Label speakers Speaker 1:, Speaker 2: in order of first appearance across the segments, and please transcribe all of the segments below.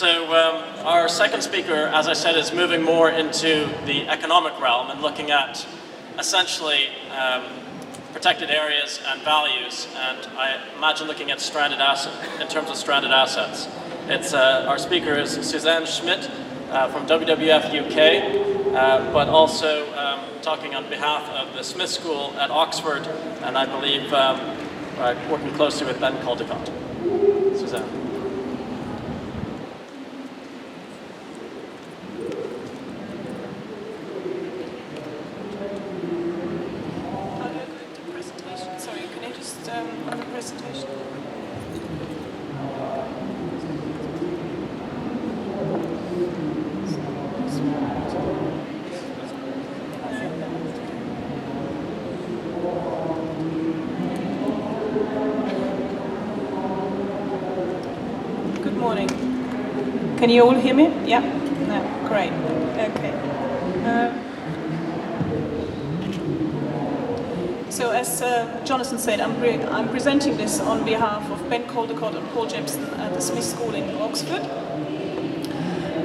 Speaker 1: Our second speaker, as I said, is moving more into the economic realm and looking at essentially protected areas and values, and I imagine looking at stranded assets in terms of stranded assets. Our speaker is Suzanne Schmidt from WWF UK, but also talking on behalf of the Smith School at Oxford, and I believe working closely with Ben Caldecott. Suzanne.
Speaker 2: Can you all hear me? Yeah? No, great. Okay. So as Jonathan said, I'm presenting this on behalf of Ben Caldecott and Paul Jepson at the Smith School in Oxford.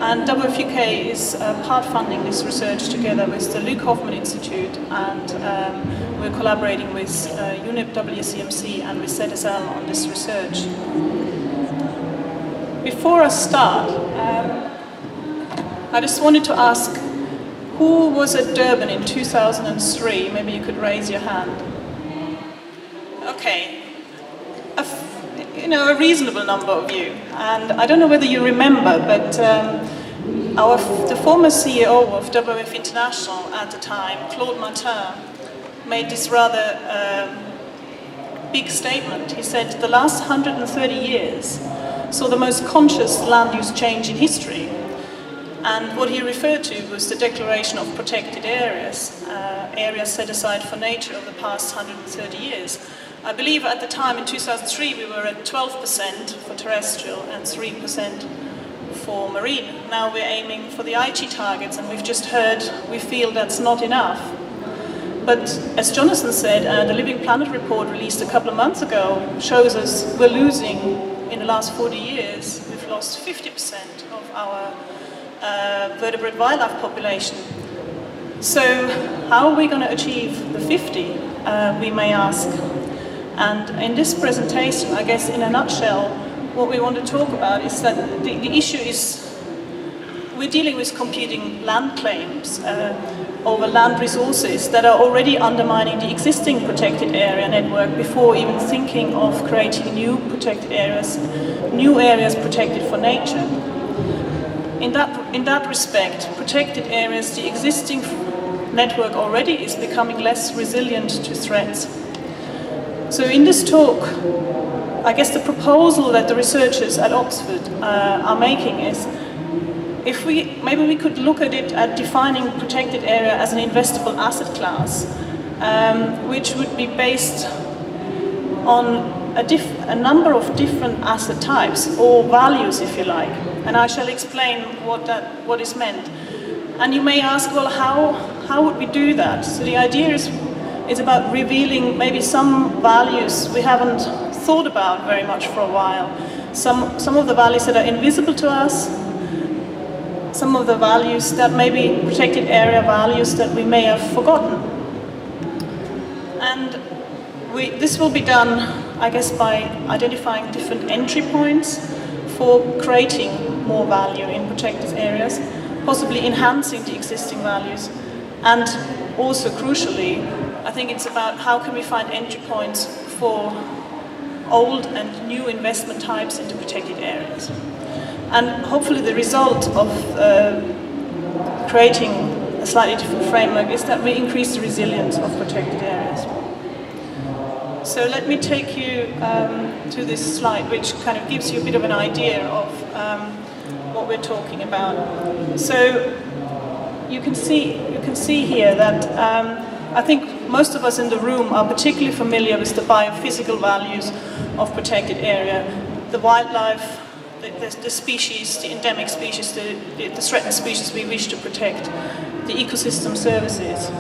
Speaker 2: And WFUK is part funding this research together with the Luke Hoffman Institute, and we're collaborating with UNIP WCMC and with ZSL on this research. Before I start, I just wanted to ask, who was at Durban in 2003? Maybe you could raise your hand. Okay, a reasonable number of you. And I don't know whether you remember, but the former CEO of WWF International at the time, Claude Martin, made this rather big statement. He said, the last 130 years saw the most conscious land use change in history. And what he referred to was the declaration of protected areas, areas set aside for nature over the past 130 years. I believe at the time in 2003 we were at 12% for terrestrial and 3% for marine. Now we're aiming for the Aichi targets, and we've just heard we feel that's not enough. But as Jonathan said, the Living Planet report released a couple of months ago shows us we're losing, in the last 40 years, we've lost 50% of our vertebrate wildlife population. So how are we going to achieve the 50, we may ask? And in this presentation, I guess in a nutshell, what we want to talk about is that the issue is we're dealing with competing land claims over land resources that are already undermining the existing protected area network before even thinking of creating new protected areas, new areas protected for nature. In that respect, protected areas, the existing network already is becoming less resilient to threats. So in this talk, I guess the proposal that the researchers at Oxford are making is, maybe we could look at it at defining protected area as an investable asset class, which would be based on a number of different asset types, or values if you like. And I shall explain what is meant. And you may ask, well, how would we do that? So the idea is about revealing maybe some values we haven't thought about very much for a while. Some of the values that are invisible to us, some of the values that may be protected area values that we may have forgotten. And this will be done, I guess, by identifying different entry points for creating more value in protected areas, possibly enhancing the existing values, and also crucially, I think it's about how can we find entry points for old and new investment types into protected areas. And hopefully the result of creating a slightly different framework is that we increase the resilience of protected areas. So let me take you to this slide, which kind of gives you a bit of an idea of what we're talking about. So you can see here that I think most of us in the room are particularly familiar with the biophysical values of protected area, the wildlife, the species, the endemic species, the threatened species we wish to protect, the ecosystem services.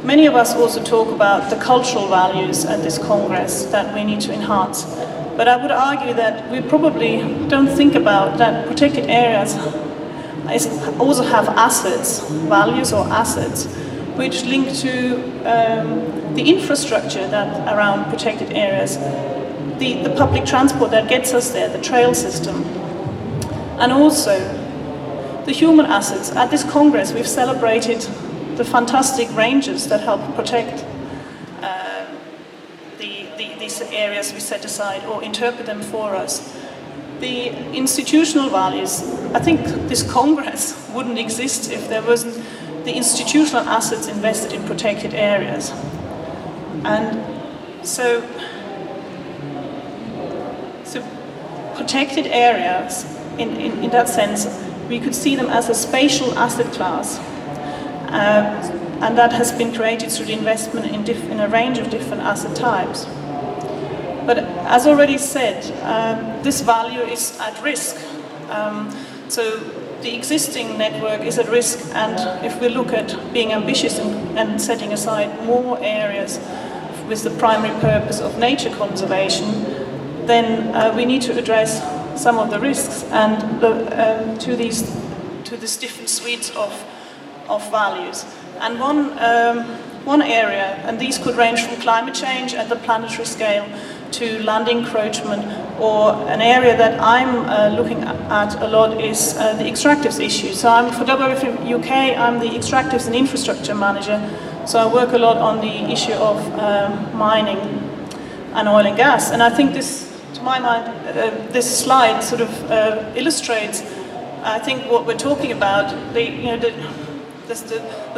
Speaker 2: Many of us also talk about the cultural values at this Congress that we need to enhance. But I would argue that we probably don't think about that protected areas also have assets, values or assets, which link to the infrastructure that around protected areas, the public transport that gets us there, the trail system, and also the human assets. At this Congress, we've celebrated the fantastic rangers that help protect these areas we set aside or interpret them for us. The institutional values, I think this Congress wouldn't exist if there wasn't the institutional assets invested in protected areas. And so protected areas, in that sense, we could see them as a spatial asset class. And that has been created through the investment in a range of different asset types. But as already said, this value is at risk. So the existing network is at risk, and if we look at being ambitious and setting aside more areas with the primary purpose of nature conservation, then we need to address some of the risks and to these different suites of values. And one area, and these could range from climate change at the planetary scale to land encroachment, or an area that I'm looking at a lot is the extractives issue. So for WWF UK, I'm the extractives and infrastructure manager, so I work a lot on the issue of mining and oil and gas. And I think this, to my mind, this slide sort of illustrates, I think, what we're talking about. The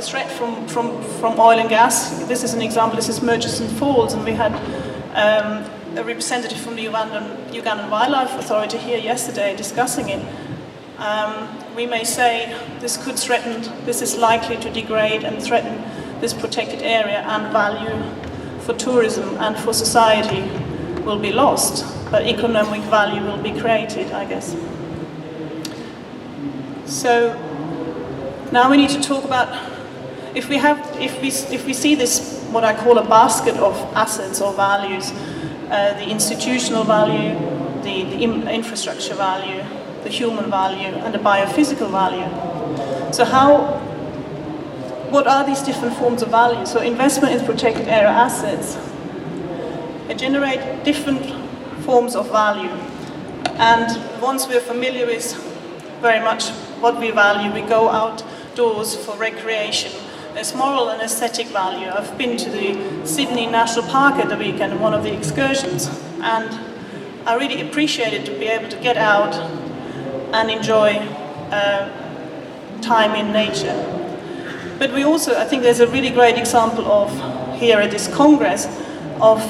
Speaker 2: threat from oil and gas. This is an example. This is Murchison Falls, and we had a representative from the Ugandan Wildlife Authority here yesterday discussing it. We may say this could threaten, this is likely to degrade and threaten this protected area, and value for tourism and for society will be lost, but economic value will be created, I guess. So now we need to talk about, if we see this, what I call a basket of assets or values, the institutional value, the infrastructure value, the human value, and the biophysical value. So what are these different forms of value? So investment in protected area assets, they generate different forms of value. And once we're familiar with very much what we value, we go outdoors for recreation. There's moral and aesthetic value. I've been to the Sydney National Park at the weekend, one of the excursions, and I really appreciated to be able to get out and enjoy time in nature. But we also, I think there's a really great example of, here at this Congress, of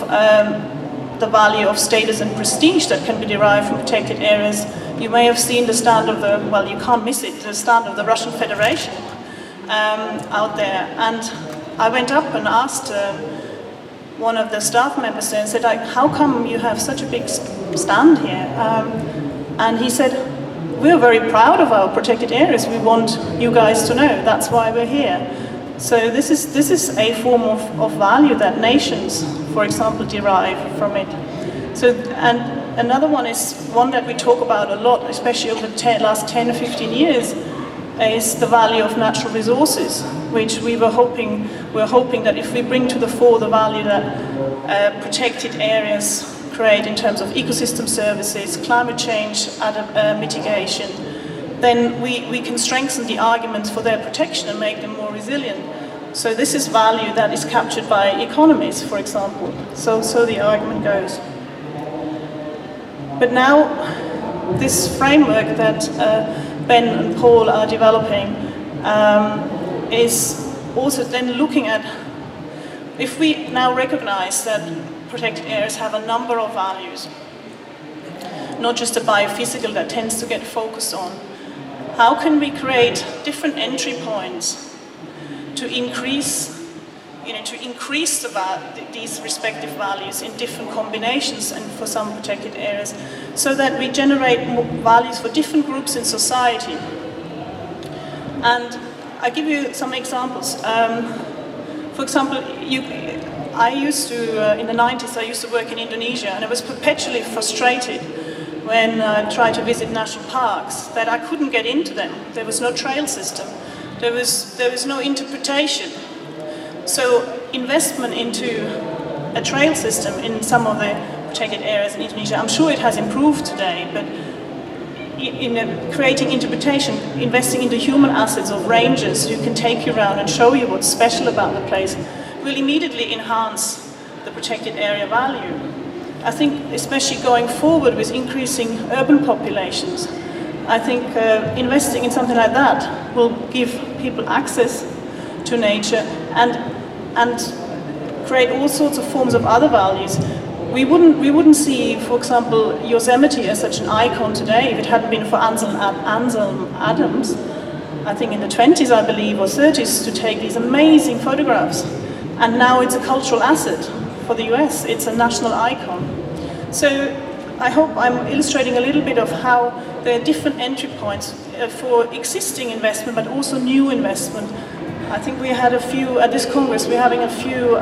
Speaker 2: the value of status and prestige that can be derived from protected areas. You may have seen the stand of the, well, you can't miss it, the stand of the Russian Federation out there. And I went up and asked one of the staff members there and said, how come you have such a big stand here? And he said, we're very proud of our protected areas. We want you guys to know. That's why we're here. So this is a form of value that nations, for example, derive from it. So, and another one is one that we talk about a lot, especially over the last 10 or 15 years, is the value of natural resources, which we're hoping that if we bring to the fore the value that protected areas create in terms of ecosystem services, climate change mitigation, then we can strengthen the arguments for their protection and make them more resilient. So this is value that is captured by economies, for example. So the argument goes. But now, this framework that Ben and Paul are developing is also then looking at, if we now recognize that protected areas have a number of values, not just the biophysical that tends to get focused on, how can we create different entry points to increase these respective values in different combinations and for some protected areas, so that we generate more values for different groups in society. And I give you some examples. For example, I used to, in the 90s, I used to work in Indonesia, and I was perpetually frustrated when I tried to visit national parks that I couldn't get into them. There was no trail system. There was no interpretation. So investment into a trail system in some of the protected areas in Indonesia, I'm sure it has improved today, but in creating interpretation, investing into human assets of rangers who can take you around and show you what's special about the place will immediately enhance the protected area value. I think especially going forward with increasing urban populations, I think investing in something like that will give people access to nature and create all sorts of forms of other values. We wouldn't see, for example, Yosemite as such an icon today if it hadn't been for Ansel Adams, I think in the 20s, I believe, or 30s, to take these amazing photographs. And now it's a cultural asset for the US. It's a national icon. So I hope I'm illustrating a little bit of how there are different entry points for existing investment, but also new investment. I think we had a few, at this Congress, we're having a few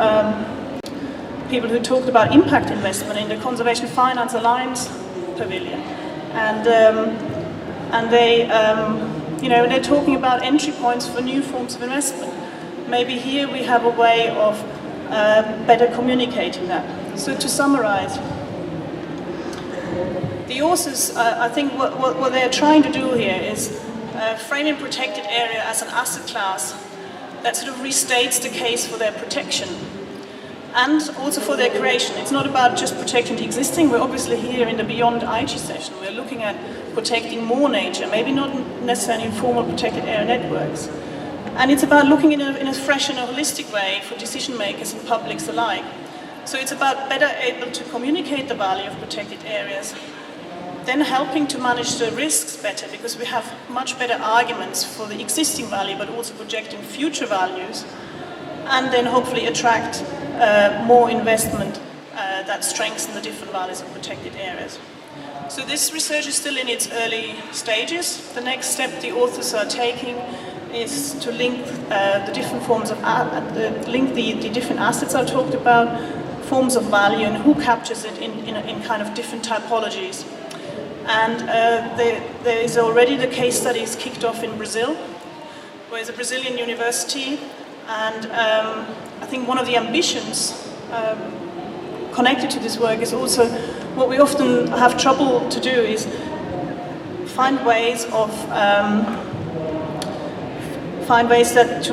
Speaker 2: people who talked about impact investment in the Conservation Finance Alliance Pavilion. And they, they're talking about entry points for new forms of investment. Maybe here we have a way of better communicating that. So to summarize, the authors, I think what they're trying to do here is framing protected area as an asset class that sort of restates the case for their protection and also for their creation. It's not about just protecting the existing. We're obviously here in the Beyond IG session. We're looking at protecting more nature, maybe not necessarily in formal protected area networks. And it's about looking in a fresh and a holistic way for decision makers and publics alike. So it's about better able to communicate the value of protected areas, then helping to manage the risks better, because we have much better arguments for the existing value, but also projecting future values, and then hopefully attract more investment that strengthens the different values of protected areas. So this research is still in its early stages. The next step the authors are taking is to link the different forms of link the different assets I talked about, forms of value, and who captures it in kind of different typologies. And there is already the case studies kicked off in Brazil, where it's a Brazilian university, and I think one of the ambitions connected to this work is also what we often have trouble to do is find ways to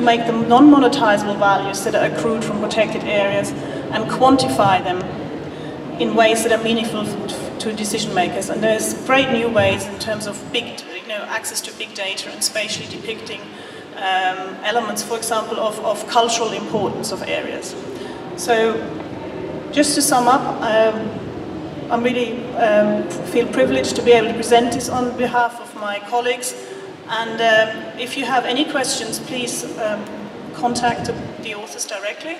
Speaker 2: make them non-monetizable values that are accrued from protected areas and quantify them in ways that are meaningful to decision makers. And there's great new ways in terms of access to big data and spatially depicting elements, for example, of cultural importance of areas. So just to sum up, I really feel privileged to be able to present this on behalf of my colleagues. And if you have any questions, please contact the authors directly.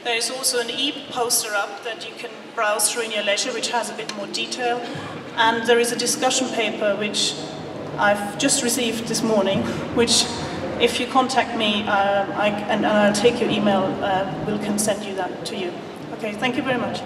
Speaker 2: There is also an e-poster up that you can browse through in your leisure, which has a bit more detail. And there is a discussion paper which I've just received this morning, which if you contact me and I'll take your email, we can send you that to you. Okay, thank you very much.